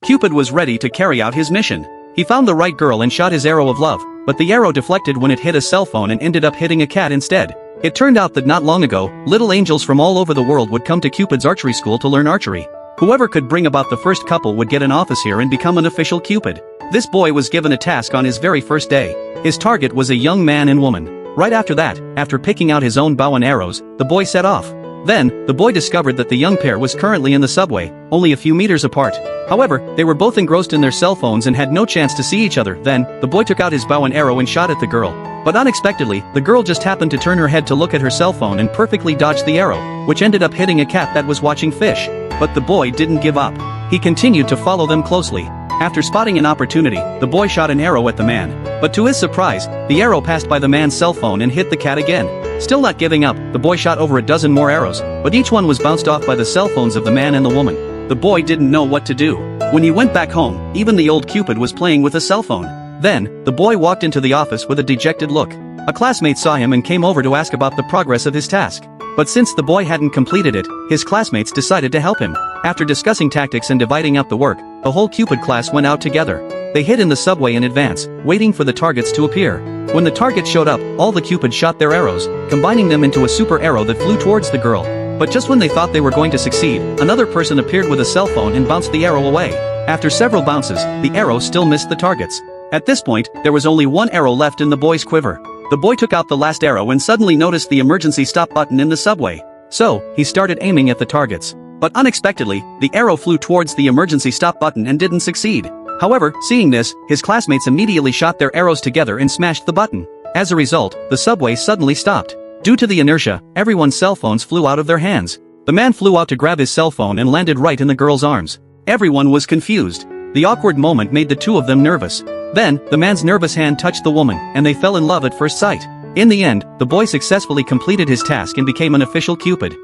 Cupid was ready to carry out his mission. He found the right girl and shot his arrow of love, but the arrow deflected when it hit a cell phone and ended up hitting a cat instead. It turned out that not long ago, little angels from all over the world would come to Cupid's archery school to learn archery. Whoever could bring about the first couple would get an office here and become an official Cupid. This boy was given a task on his very first day. His target was a young man and woman. Right after that, after picking out his own bow and arrows, the boy set off. Then, the boy discovered that the young pair was currently in the subway, only a few meters apart. However, they were both engrossed in their cell phones and had no chance to see each other. Then, the boy took out his bow and arrow and shot at the girl. But unexpectedly, the girl just happened to turn her head to look at her cell phone and perfectly dodged the arrow, which ended up hitting a cat that was watching fish. But the boy didn't give up. He continued to follow them closely. After spotting an opportunity, the boy shot an arrow at the man. But to his surprise, the arrow passed by the man's cell phone and hit the cat again. Still not giving up, the boy shot over a dozen more arrows, but each one was bounced off by the cell phones of the man and the woman. The boy didn't know what to do. When he went back home, even the old Cupid was playing with a cell phone. Then, the boy walked into the office with a dejected look. A classmate saw him and came over to ask about the progress of his task. But since the boy hadn't completed it, his classmates decided to help him. After discussing tactics and dividing up the work, the whole Cupid class went out together. They hid in the subway in advance, waiting for the targets to appear. When the target showed up, all the Cupids shot their arrows, combining them into a super arrow that flew towards the girl. But just when they thought they were going to succeed, another person appeared with a cell phone and bounced the arrow away. After several bounces, the arrow still missed the targets. At this point, there was only one arrow left in the boy's quiver. The boy took out the last arrow and suddenly noticed the emergency stop button in the subway. So, he started aiming at the targets. But unexpectedly, the arrow flew towards the emergency stop button and didn't succeed. However, seeing this, his classmates immediately shot their arrows together and smashed the button. As a result, the subway suddenly stopped. Due to the inertia, everyone's cell phones flew out of their hands. The man flew out to grab his cell phone and landed right in the girl's arms. Everyone was confused. The awkward moment made the two of them nervous. Then, the man's nervous hand touched the woman, and they fell in love at first sight. In the end, the boy successfully completed his task and became an official Cupid.